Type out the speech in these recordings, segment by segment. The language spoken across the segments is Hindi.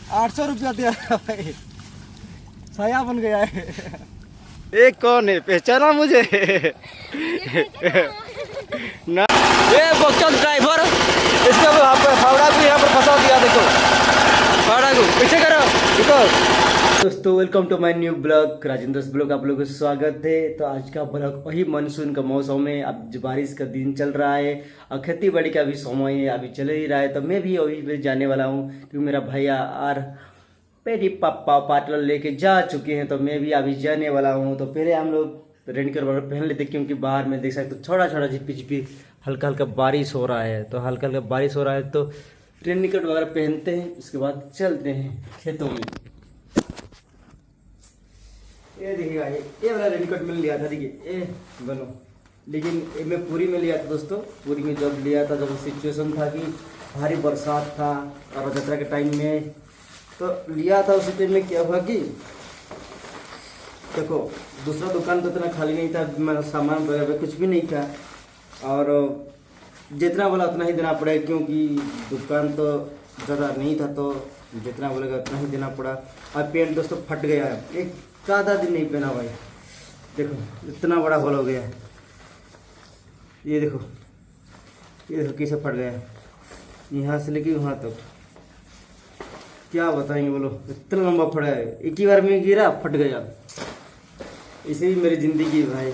800 रुपया दिया भाई, साया बन गया है। ये कौन है, पहचाना मुझे? ना ये बक्चल ड्राइवर, इसको फावड़ा को यहाँ पर फंसा दिया। देखो फावड़ा को पीछे करो, देखो। दोस्तों welcome to my new blog, Rajendra blog आप लोगों को स्वागत है। तो आज का ब्लॉग वही मानसून का मौसम है, अब बारिश का दिन चल रहा है और खेती बाड़ी का भी समय है, अभी चल ही रहा है। तो मैं भी अभी जाने वाला हूँ क्योंकि मेरा भैया और मेरी पापा पार्टनर लेके जा चुके हैं, तो मैं भी अभी जाने वाला हूँ। तो पहले हम लोग रेनकोट वगैरह पहन लेते क्योंकि बाहर में देख सकते छोटा छोटा झिपी झिपी हल्का हल्का बारिश हो रहा है। तो हल्का हल्का बारिश हो रहा है तो रेनकोट वगैरह पहनते हैं, उसके बाद चलते हैं खेतों में। ये देखिएगा, ये वाला रेनकोट मैंने लिया था, देखिए ये बनो, लेकिन ये मैं पूरी में लिया था दोस्तों। पूरी में जब लिया था, जब सिचुएशन था कि भारी बरसात था और यात्रा के टाइम में तो लिया था। उसी टाइम में क्या हुआ कि देखो दूसरा दुकान तो इतना खाली नहीं था, मेरा सामान वगैरह कुछ भी नहीं था और जितना बोला उतना ही देना पड़ेगा क्योंकि दुकान तो ज़्यादा नहीं था, तो जितना बोलेगा उतना ही देना पड़ा। और पेंट दोस्तों फट गया है, एक ज़्यादा दिन नहीं पहना भाई। देखो इतना बड़ा होल हो गया है, ये देखो कैसे फट गया है, यहाँ से लेके वहाँ तक। क्या बताएंगे बोलो, इतना लंबा फटा है, एक ही बार में गिरा फट गया। इसे भी मेरी ज़िंदगी भाई,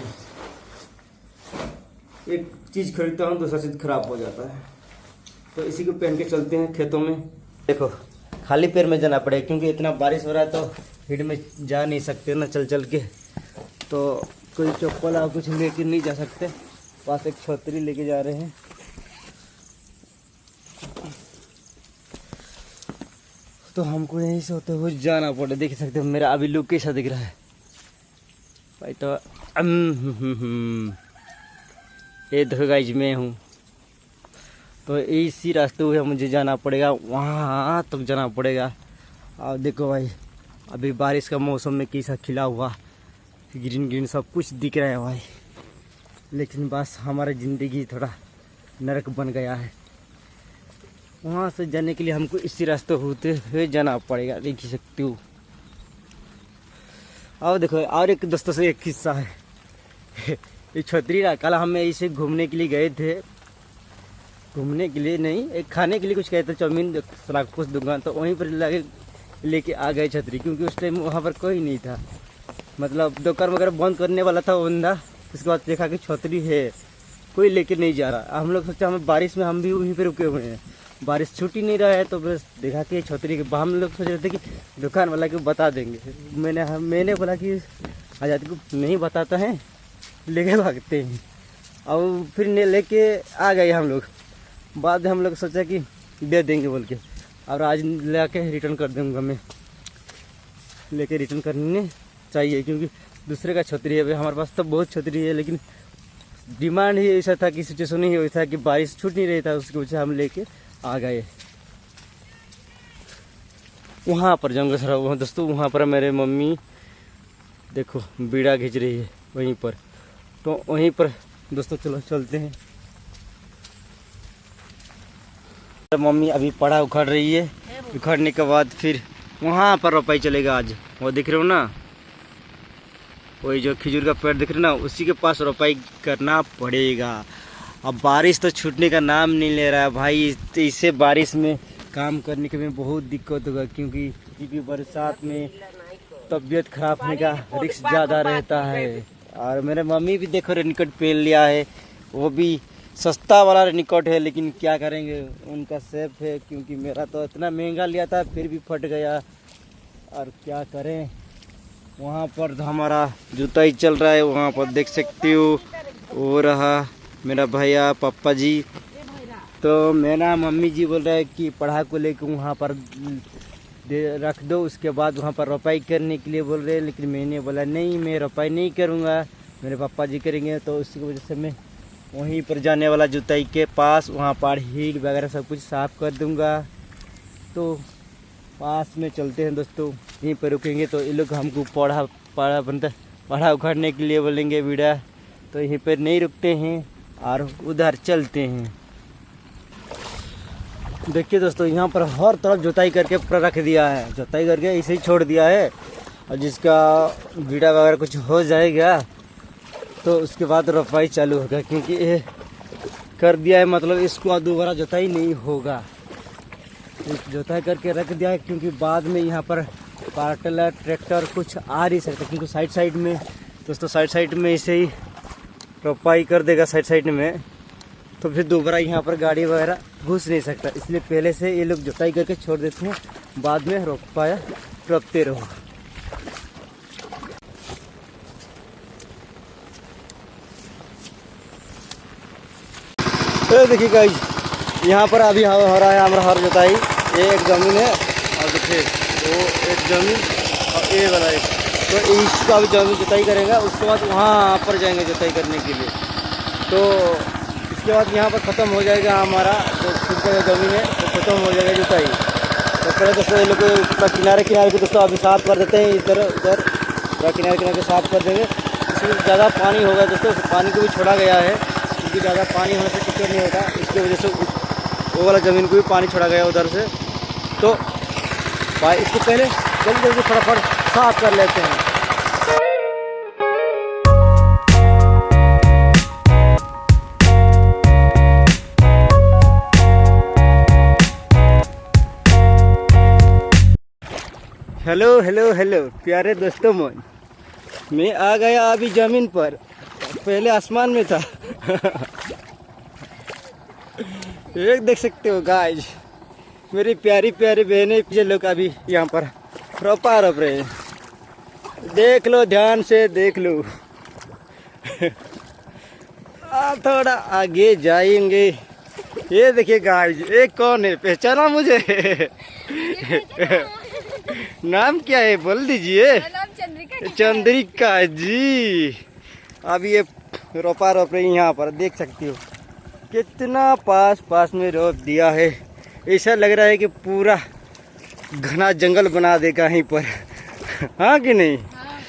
एक चीज़ खरीदता हूँ दूसरा चीज़ खराब हो जाता है। तो इसी को पहन के चलते हैं खेतों में। देखो खाली पैर में जाना पड़ेगा क्योंकि इतना बारिश हो रहा है, तो भीड़ में जा नहीं सकते ना चल चल के, तो कोई चप्पल और कुछ लेके नहीं जा सकते। पास एक छतरी लेके जा रहे हैं। तो हमको यहीं से होते हुए जाना पड़े। देख सकते हो मेरा अभी लुक कैसा दिख रहा है भाई। तो ये देखो गाइस मैं हूँ, तो इसी रास्ते हुए मुझे जाना पड़ेगा, वहाँ तक जाना पड़ेगा। और देखो भाई अभी बारिश का मौसम में कैसा खिला हुआ ग्रीन ग्रीन सब कुछ दिख रहा है भाई, लेकिन बस हमारी ज़िंदगी थोड़ा नरक बन गया है। वहाँ से जाने के लिए हमको इसी रास्ते होते हुए जाना पड़ेगा, देख ही सकते हो। और देखो और एक दोस्तों से एक किस्सा है। ये छतरी रहा, कल हम इसे घूमने के लिए गए थे, घूमने के लिए नहीं एक खाने के लिए कुछ कहते चाउमीन कुछ दुकान, तो वहीं पर लेके आ गए छतरी क्योंकि उस टाइम वहाँ पर कोई नहीं था, मतलब दुकान वगैरह बंद करने वाला था बंदा। उसके बाद देखा कि छतरी है, कोई लेके नहीं जा रहा। हम लोग सोचा हमें बारिश में हम भी वहीं पर रुके हुए हैं, बारिश छूट ही नहीं रहा है, तो बस देखा कि छतरी के हम लोग सोच रहे थे कि दुकान वाला को बता देंगे। मैंने बोला कि आज़ादी को नहीं बताता है, लेके भागते हैं। और फिर लेके आ गए हम लोग। बाद में हम लोग सोचा कि दे देंगे बोल के, और आज ला के रिटर्न कर दूँगा मैं, लेके रिटर्न करने चाहिए क्योंकि दूसरे का छतरी है। हमारे पास तो बहुत छतरी है, लेकिन डिमांड ही ऐसा था कि सिचुएशन ही वैसा कि बारिश छूट नहीं रही था, उसकी वजह से हम लेके आ गए। वहाँ पर जाऊँगा सर, वहाँ दोस्तों वहाँ पर मेरे मम्मी देखो बीड़ा खींच रही है वहीं पर, तो वहीं पर दोस्तों चलो चलते हैं। मम्मी अभी पड़ा उखड़ रही है, उखड़ने के बाद फिर वहाँ पर रोपाई चलेगा आज। वो दिख रहे हो ना, वही जो खजूर का पेड़ दिख रहे हो ना, उसी के पास रोपाई करना पड़ेगा। अब बारिश तो छूटने का नाम नहीं ले रहा है भाई, इससे बारिश में काम करने के में बहुत दिक्कत होगा क्योंकि बरसात में तबीयत खराब होने का रिस्क ज़्यादा रहता है। और मेरे मम्मी भी देखो रेनकोट पहन लिया है, वो भी सस्ता वाला रेनकोट है, लेकिन क्या करेंगे उनका सेफ है क्योंकि मेरा तो इतना महंगा लिया था फिर भी फट गया। और क्या करें, वहाँ पर तो हमारा जूता ही चल रहा है। वहाँ पर देख सकते हो वो रहा मेरा भैया पापा जी। तो मेरा मम्मी जी बोल रहा है कि पढ़ा को लेकर वहाँ पर रख दो, उसके बाद वहाँ पर रोपाई करने के लिए बोल रहे हैं। लेकिन मैंने बोला नहीं, मैं रोपाई नहीं करूँगा, मेरे पापा जी करेंगे। तो उसकी वजह से मैं वहीं पर जाने वाला जुताई के पास वहाँ पर हील वगैरह सब कुछ साफ़ कर दूँगा। तो पास में चलते हैं दोस्तों, यहीं पर रुकेंगे। तो ये लोग हमको पढ़ा उखाड़ने के लिए बोलेंगे बीड़ा, तो यहीं पर नहीं रुकते हैं और उधर चलते हैं। देखिए दोस्तों, यहाँ पर हर तरफ जुताई करके पूरा रख दिया है, जुताई करके ऐसे ही छोड़ दिया है। और जिसका बीड़ा वगैरह कुछ हो जाएगा तो उसके बाद रोपाई चालू होगा, क्योंकि ये कर दिया है मतलब इसको दोबारा जुताई नहीं होगा। जुताई करके रख दिया है क्योंकि बाद में यहाँ पर पावर टिलर ट्रैक्टर कुछ आ नहीं सकता, क्योंकि साइड में दोस्तों साइड में इसे ही रोपाई कर देगा साइड में, तो फिर दोबारा यहाँ पर गाड़ी वगैरह घुस नहीं सकता। इसलिए पहले से ये लोग जुताई करके छोड़ देते हैं, बाद में रोपते रहो। तो देखिए गाइस, यहाँ पर अभी हो रहा है हमारा हर जुताई। ये एक ज़मीन है और देखिए वो एक ज़मीन और ये वाला एक, तो इसका भी ज़मीन जुताई करेगा। उसके बाद वहाँ पर जाएंगे जुताई करने के लिए। तो इसके बाद यहाँ पर ख़त्म हो जाएगा हमारा जो खुद का ज़मीन है, तो ख़त्म हो जाएगा जुताई। तो पहले दोस्तों ये लोग किनारे को दोस्तों अभी साफ़ कर देते हैं, इधर उधर किनारे साफ़ कर देंगे। इसमें ज़्यादा पानी होगा दोस्तों, पानी को भी छोड़ा गया है, क्योंकि ज़्यादा पानी होने से टिकट नहीं होता, इसकी वजह से वो वाला ज़मीन को भी पानी छोड़ा गया उधर से। तो इसको पहले जल्दी फटाफट साफ कर लेते हैं। हेलो हेलो हेलो प्यारे दोस्तों मन, मैं आ गया अभी ज़मीन पर, पहले आसमान में था। एक देख सकते हो गाइस, मेरी प्यारी प्यारी बहनें पीछे लोग अभी यहाँ पर रोपा रोप रहे हैं। देख लो, ध्यान से देख लो। थोड़ा आगे जाएंगे। ये देखिए गाइस, ये कौन है, पहचाना मुझे? नाम क्या है बोल दीजिए। चंद्रिका जी। अभी ये रोपा रोप रही, यहाँ पर देख सकती हो कितना पास में रोप दिया है। ऐसा लग रहा है कि पूरा घना जंगल बना दे कहीं पर। हाँ कि नहीं? हाँ।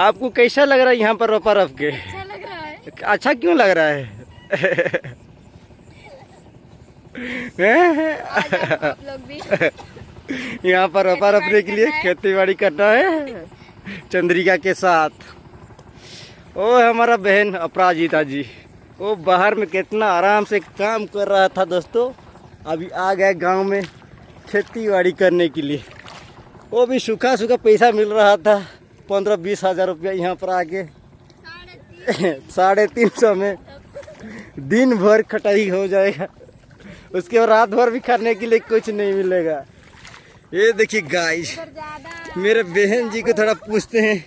आपको कैसा लग रहा है यहाँ पर रोपा रोप के? अच्छा लग रहा है। अच्छा क्यों लग रहा है? आप लोग भी यहाँ पर रोपा रोपने के लिए खेती बाड़ी करना है चंद्रिका के साथ। ओ हमारा बहन अपराजिता जी, वो बाहर में कितना आराम से काम कर रहा था दोस्तों, अभी आ गए गांव में खेती बाड़ी करने के लिए। वो भी सूखा पैसा मिल रहा था, 15-20 हज़ार रुपया। यहाँ पर आके 350 में दिन भर खटाई हो जाएगा, उसके बाद रात भर भी खाने के लिए कुछ नहीं मिलेगा। ये देखिए गाइस, मेरे बहन जी को थोड़ा पूछते हैं,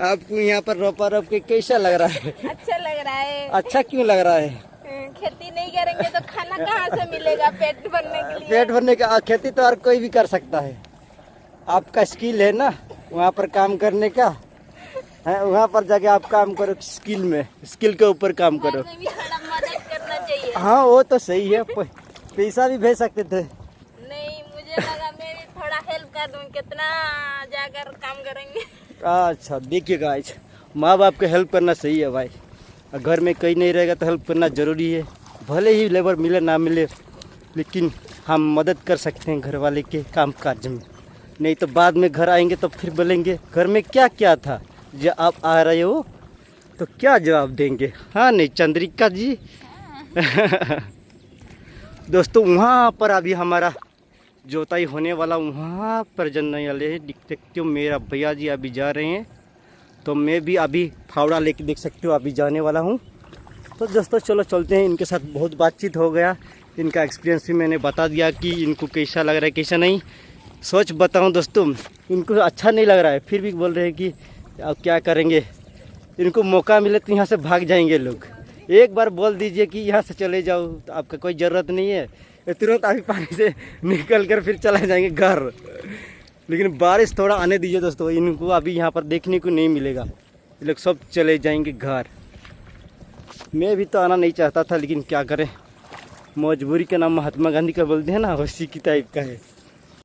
आपको यहाँ पर रोपा रोप के कैसा लग रहा है? अच्छा लग रहा है। अच्छा क्यों लग रहा है? खेती नहीं करेंगे तो खाना कहाँ से मिलेगा पेट भरने के लिए? पेट भरने का खेती तो हर कोई भी कर सकता है। आपका स्किल है ना वहाँ पर काम करने का, है वहाँ पर जाके आप काम करो, स्किल के ऊपर काम करो। भी थोड़ा मदद करना चाहिए। हाँ वो तो सही है, पैसा भी भेज सकते थे। नहीं, मुझे लगा मैं भी थोड़ा हेल्प कर दूँ, कितना जाकर काम करेंगे। अच्छा देखिए गाइस, माँ बाप के हेल्प करना सही है भाई। घर में कोई नहीं रहेगा तो हेल्प करना ज़रूरी है, भले ही लेबर मिले ना मिले, लेकिन हम मदद कर सकते हैं घर वाले के काम काज में। नहीं तो बाद में घर आएंगे तो फिर बोलेंगे घर में क्या क्या था जो आप आ रहे हो, तो क्या जवाब देंगे? हाँ नहीं चंद्रिका जी? दोस्तों वहाँ पर अभी हमारा जोताई होने वाला, वहाँ पर जनने वाले हैं। देख सकते हो मेरा भैया जी अभी जा रहे हैं, तो मैं भी अभी फावड़ा लेके देख सकते हो अभी जाने वाला हूँ। तो दोस्तों चलो चलते हैं। इनके साथ बहुत बातचीत हो गया, इनका एक्सपीरियंस भी मैंने बता दिया कि इनको कैसा लग रहा है कैसा नहीं। सोच बताऊँ दोस्तों, इनको अच्छा नहीं लग रहा है, फिर भी बोल रहे हैं कि अब क्या करेंगे, इनको मौका मिले तो यहाँ से भाग जाएंगे लोग। एक बार बोल दीजिए कि यहाँ से चले जाओ, तो आपका कोई ज़रूरत नहीं है, तुरंत अभी पानी से निकल कर फिर चला जाएंगे घर। लेकिन बारिश थोड़ा आने दीजिए दोस्तों, इनको अभी यहाँ पर देखने को नहीं मिलेगा, ये लोग सब चले जाएंगे घर। मैं भी तो आना नहीं चाहता था, लेकिन क्या करें, मजबूरी का नाम महात्मा गांधी का बोलते हैं ना, उसी की टाइप का है।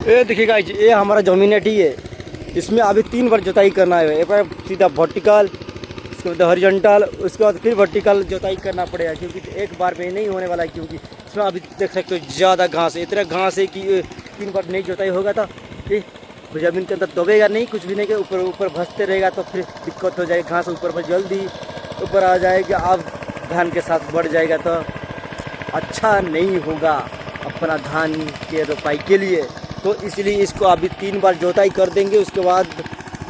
ये देखिएगा, ये हमारा जमीनेटी है, इसमें अभी 3 बार जुताई करना है। एक बार सीधा वर्टिकल, उसके बाद हॉरिजॉन्टल, उसके बाद फिर वर्टिकल जुताई करना पड़ेगा, क्योंकि एक बार में नहीं होने वाला है, क्योंकि इसमें अभी देख सकते हो ज़्यादा घास है, इतना घास है कि 3 बार नहीं जोताई होगा तो ये ज़मीन के अंदर दबेगा नहीं, कुछ भी नहीं, के ऊपर ऊपर भसते रहेगा तो फिर दिक्कत हो जाएगी। घास ऊपर पर जल्दी ऊपर आ जाएगा, अब धान के साथ बढ़ जाएगा तो अच्छा नहीं होगा अपना धान के रोपाई के लिए। तो इसलिए इसको अभी 3 बार जोताई कर देंगे, उसके बाद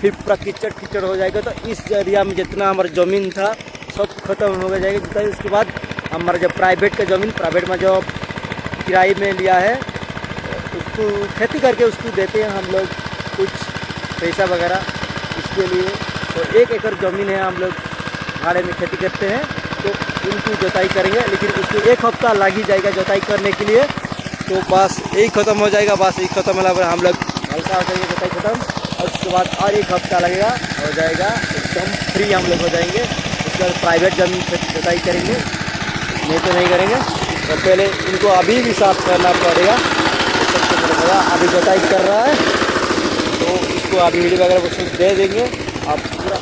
फिर पूरा कीचड़ कीचड़ हो जाएगा। तो इस एरिया में जितना हमारा ज़मीन था सब खत्म हो जाएगा जोताई। उसके बाद हमारा जो प्राइवेट का ज़मीन, प्राइवेट में जो किराए में लिया है उसको खेती करके उसको देते हैं हम लोग कुछ पैसा वगैरह इसके लिए। तो 1 एकड़ ज़मीन है, हम लोग भाड़े में खेती करते हैं, तो उनकी जोताई करेंगे। लेकिन उसको 1 हफ्ता लग ही जाएगा जोताई करने के लिए। तो बस यही ख़त्म हो जाएगा, बस यही ख़त्म होला पर हम लोग हल्का हो जाएंगे जोताई ख़त्म, और उसके बाद और 1 हफ्ता लगेगा, हो जाएगा एकदम फ्री हम लोग हो जाएंगे। उसके बाद प्राइवेट ज़मीन जोताई करेंगे, नहीं तो नहीं करेंगे। तो पहले इनको अभी भी साफ करना पड़ेगा, अभी जोताई कर रहा है तो इसको अभी वीडियो वगैरह कुछ दे देंगे, आप पूरा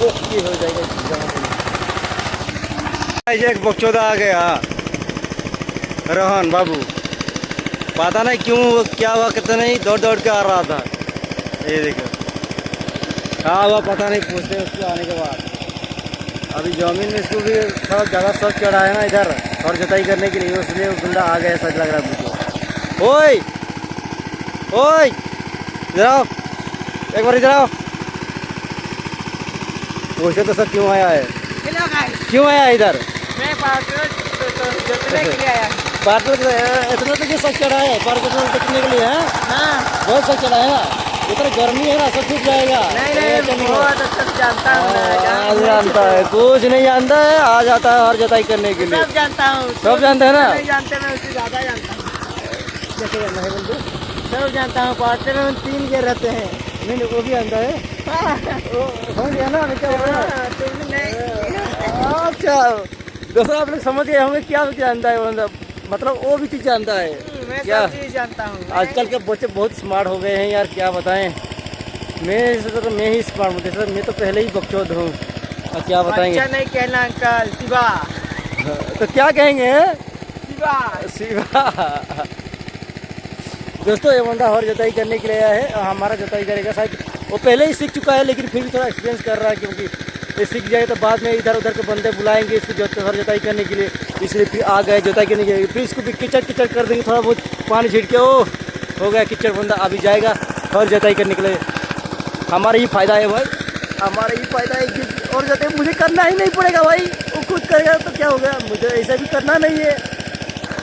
ओके हो जाएगा। एक बकचोदा आ गया रोहन बाबू, पता नहीं क्यों क्या हुआ, कितना नहीं दौड़ दौड़ के आ रहा था। ये देखो क्या हुआ पता नहीं, पूछते उसको आने के बाद। अभी ज़मीन में इसको भी थोड़ा ज़्यादा शौक चढ़ा है ना इधर और जोताई करने के लिए, इसलिए वो बंदा आ गया सच लग रहा है मुझको। ओए ओए इधर आओ, एक बार इधर आओ। पूछते तो सब क्यों आया है, क्यों आया इधर? मैं जोतने के लिए आया। पार्टनर इतना तो ये शौक चढ़ा है, पार्टनर जोतने के लिए है। हाँ बहुत शौक चढ़ा है ना, इतना गर्मी है ना सब कुछ जाएगा। नहीं बहुत अच्छा से जानता हूँ। आज जानता है, कुछ नहीं जानता है, आ जाता है हर जोताई करने के लिए। सब जानता हूँ, सब जानते हैं ना? नहीं जानते मैं उससे ज़्यादा जानता हूँ। कैसे जानना है बंधु? सब जानता हूँ, पार्टनर में 3 गेर रहते हैं। नहीं वो भी जानता है, हो गया ना अभी क्या हो रहा है? तुम नहीं। अच्छा दोस्तों आप लोग समझ गए होंगे क्या जानता है बंदा, मतलब वो भी चीज़ जानता है। मैं क्या सब चीज़ जानता हूँ। आजकल के बच्चे बहुत स्मार्ट हो गए हैं यार, क्या बताएं। मैं ही स्मार्ट हूँ, जैसे मैं तो पहले ही बकचोद हूँ, और क्या बताएंगे। अच्छा नहीं कहना अंकल, शिवा तो क्या कहेंगे शिवा। शिवा। दोस्तों ये बंदा और जोताई करने के लिए आया है, और हमारा जोताई करेगा शायद। वो पहले ही सीख चुका है लेकिन फिर भी थोड़ा एक्सपीरियंस कर रहा है, क्योंकि ये सीख जाए तो बाद में इधर उधर के बंदे बुलाएंगे इसको हर जोताई करने के लिए, इसलिए फिर आ गए जोताई करने के लिए। फिर इसको भी कीचड़ कीचड़ कर देंगे, थोड़ा बहुत पानी छिड़क के। ओ हो गया कीचड़, बंदा अभी जाएगा और जोताई करने के लिए। हमारा ही फ़ायदा है भाई, हमारा ही फ़ायदा है कि और जोताई मुझे करना ही नहीं पड़ेगा भाई, वो खुद करेगा तो क्या हो गया, मुझे ऐसा भी करना नहीं है,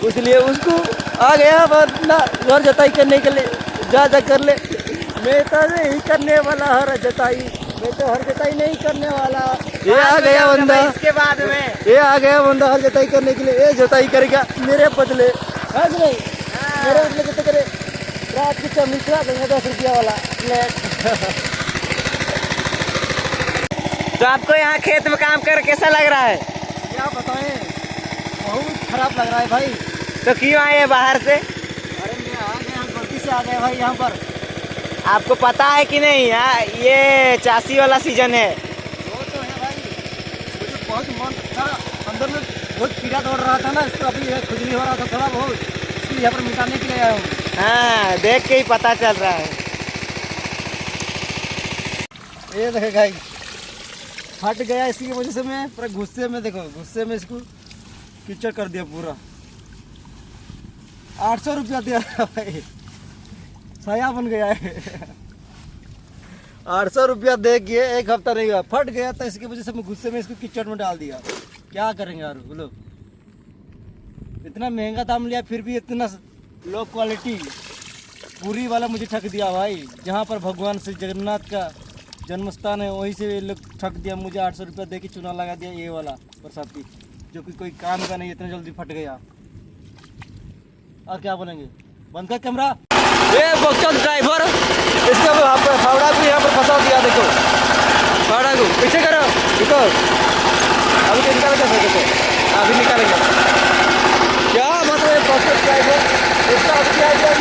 इसलिए उसको आ गया वरना घर जोताई करने के लिए जा कर ले। मैं तो नहीं करने वाला हर जोताई, मैं तो हर जोताई नहीं करने वाला। ये आ गया बंदा, इसके बाद में ये आ गया बंदा हर जोताई करने के लिए, ये जोताई करेगा मेरे बदले। हाँ कि नहीं, मेरे बदले कितने करे, रात की चमीन खिला देंगे 10 रुपया वाला प्लेट। तो आपको यहाँ खेत में काम कर कैसा लग रहा है? क्या बताएं, बहुत खराब लग रहा है भाई। तो क्यों आए बाहर से? अरे मैं आ गया, हम गलती से आ गए भाई यहाँ पर। आपको पता है कि नहीं, ये चासी वाला सीजन है। वो तो है भाई, मुझे बहुत मन था, अंदर में बहुत कीड़ा दौड़ रहा था ना, इसको अभी खुजली हो रहा था थोड़ा बहुत, इसलिए यहाँ पर मिटाने के लिए आया हूँ। हाँ देख के ही पता चल रहा है। ये देखे गाइस, फट गया, इसी की वजह से मैं पूरा गुस्से में, देखो गुस्से में इसको कीचड़ कर दिया पूरा। 800 रुपया दिया भाई, साया बन गया है। 800 रुपया दे के 1 हफ्ता नहीं हुआ, फट गया, तो इसकी वजह से मैं गुस्से में इसको कीचड़ में डाल दिया। क्या करेंगे यार बोलो, इतना महंगा दाम लिया फिर भी इतना लो क्वालिटी पूरी वाला मुझे ठग दिया भाई। जहाँ पर भगवान श्री जगन्नाथ का जन्म स्थान है वहीं से लोग ठग दिया मुझे। 800 रुपया दे के चुना लगा दिया ये वाला बरसाती, जो कि कोई काम का नहीं, इतना जल्दी फट गया। और क्या बोलेंगे, बंद कर कैमरा। ये बकचोद ड्राइवर, इसका फावड़ा को यहाँ पर फंसा दिया, देखो फावड़ा को पीछे करो, देखो अभी तो निकालेंगे, देखो अभी निकालेंगे। क्या मतलब बकचोद ड्राइवर, इसका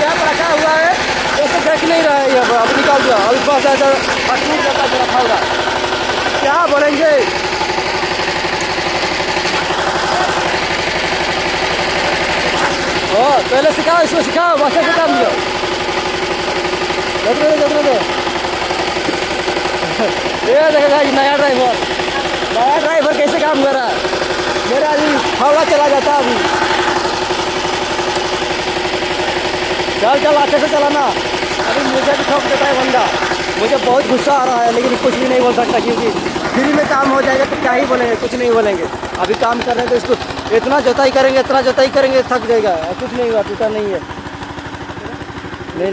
यहाँ पर रखा हुआ है, उसको देख नहीं रहा है यहाँ पर, अभी निकाल दिया, अभी पास ऐसा टूट जाता है फावड़ा। क्या बोलेंगे, ओ पहले सिखाओ, इसको सिखाओ, मास्टर से काम लो। दे। ये देखो नया ड्राइवर कैसे काम कर रहा है। मेरा अभी फावड़ा चला जाता अभी। चल आगे से चलाना। अभी मुझे भी ठोक देता है बंदा। मुझे बहुत गुस्सा आ रहा है, लेकिन कुछ भी नहीं बोल सकता, क्योंकि फ्री में काम हो जाएगा तो क्या ही बोलेंगे, कुछ नहीं बोलेंगे। अभी काम कर रहे हैं तो इसको इतना जोताई करेंगे थक जाएगा। कुछ नहीं हुआ, टूटा नहीं है। नहीं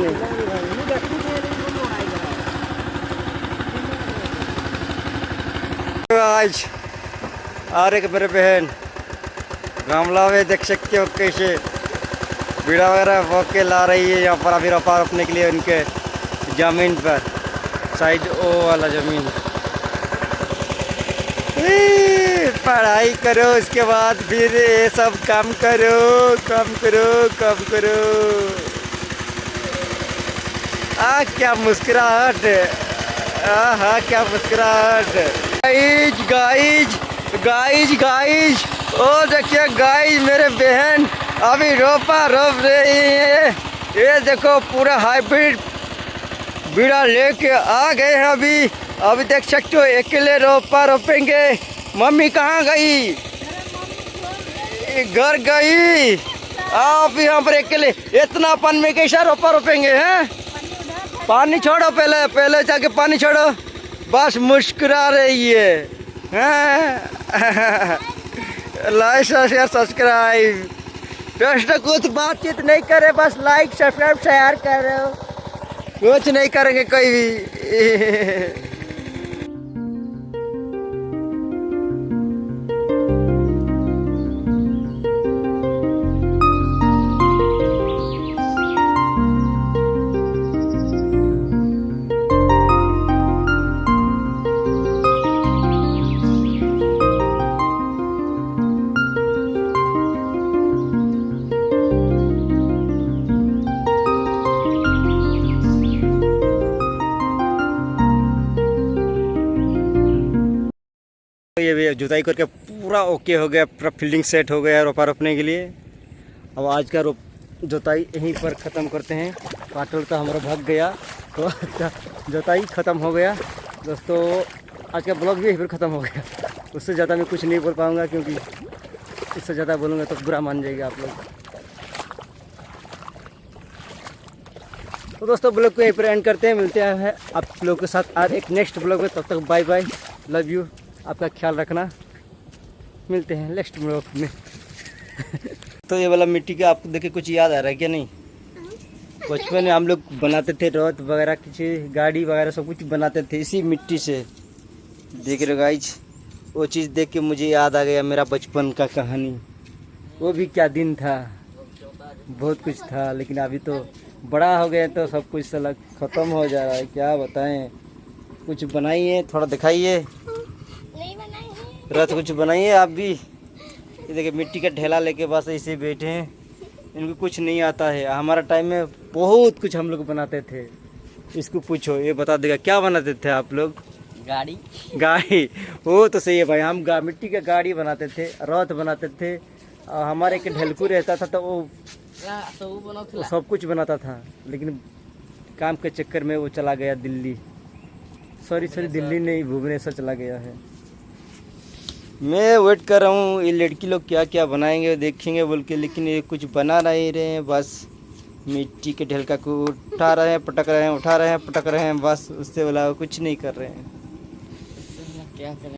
आज और एक मेरे बहन गमला में देख सकते हो कैसे बीड़ा वगैरह बो के ला रही है यहाँ पर अभी रोपा रोपने के लिए उनके ज़मीन पर, साइड ओ वाला ज़मीन। पढ़ाई करो, उसके बाद फिर ये सब काम करो। क्या मुस्कुराहट, क्या मुस्कुराहट। गाइज ओ देखिए गाइज, मेरे बहन अभी रोपा रोप रही है। ये देखो पूरा हाइब्रिड बीड़ा लेके आ गए हैं। अभी देख सकते हो अकेले रोपा रोपेंगे। मम्मी कहाँ गई? घर गई। आप यहाँ पर अकेले इतना पान में कैसा रोपा रोपेंगे हैं? पानी छोड़ो, पहले जाके पानी छोड़ो। बस मुस्कुरा रही है। Like share subscribe. दोस्तों कुछ बातचीत नहीं करे, बस लाइक सब्सक्राइब शेयर करो, कुछ नहीं करेंगे कोई भी। ये भी जुताई करके पूरा ओके हो गया, पूरा फील्डिंग सेट हो गया रोपा रोपने के लिए। अब आज का जुताई यहीं पर ख़त्म करते हैं। काटल तो हमारा भाग गया, तो जुताई ख़त्म हो गया। दोस्तों आज का ब्लॉग भी यहीं पर ख़त्म हो गया। उससे ज़्यादा मैं कुछ नहीं बोल पाऊँगा, क्योंकि इससे ज़्यादा बोलूँगा तो बुरा मान जाएगा आप लोग। तो दोस्तों ब्लॉग को यहीं पर एंड करते हैं। मिलते हैं आप लोगों के साथ आज एक नेक्स्ट ब्लॉग में। तब तक बाय बाय, लव यू, आपका ख्याल रखना। मिलते हैं नेक्स्ट ब्लॉग में। तो ये वाला मिट्टी का आपको देखे कुछ याद आ रहा है क्या? नहीं, बचपन में हम लोग बनाते थे रथ वगैरह, किसी गाड़ी वगैरह सब कुछ बनाते थे इसी मिट्टी से। देख रहे हो गाइज, वो चीज़ देख के मुझे याद आ गया मेरा बचपन का कहानी। वो भी क्या दिन था, बहुत कुछ था। लेकिन अभी तो बड़ा हो गए तो सब कुछ साला ख़त्म हो जा रहा है। क्या बताएं, कुछ बनाइए, थोड़ा दिखाइए रथ, कुछ बनाइए आप भी। ये देखिए मिट्टी का ढेला लेके बस ऐसे बैठे हैं, इनको कुछ नहीं आता है। हमारा टाइम में बहुत कुछ हम लोग बनाते थे। इसको पूछो, ये बता देगा क्या बनाते थे आप लोग। गाड़ी वो तो सही है भाई। हम मिट्टी का गाड़ी बनाते थे, रथ बनाते थे। हमारे एक ढलकू रहता था तो वो सब कुछ बनाता था। लेकिन काम के चक्कर में वो चला गया दिल्ली। सॉरी दिल्ली नहीं, भुवनेश्वर चला गया है। मैं वेट कर रहा हूँ ये लड़की लोग क्या क्या बनाएंगे देखेंगे बोल के, लेकिन ये कुछ बना नहीं रहे हैं। बस मिट्टी के ढलका को उठा रहे हैं, पटक रहे हैं, उठा रहे हैं, पटक रहे हैं, बस उससे बोला कुछ नहीं कर रहे हैं। क्या करें।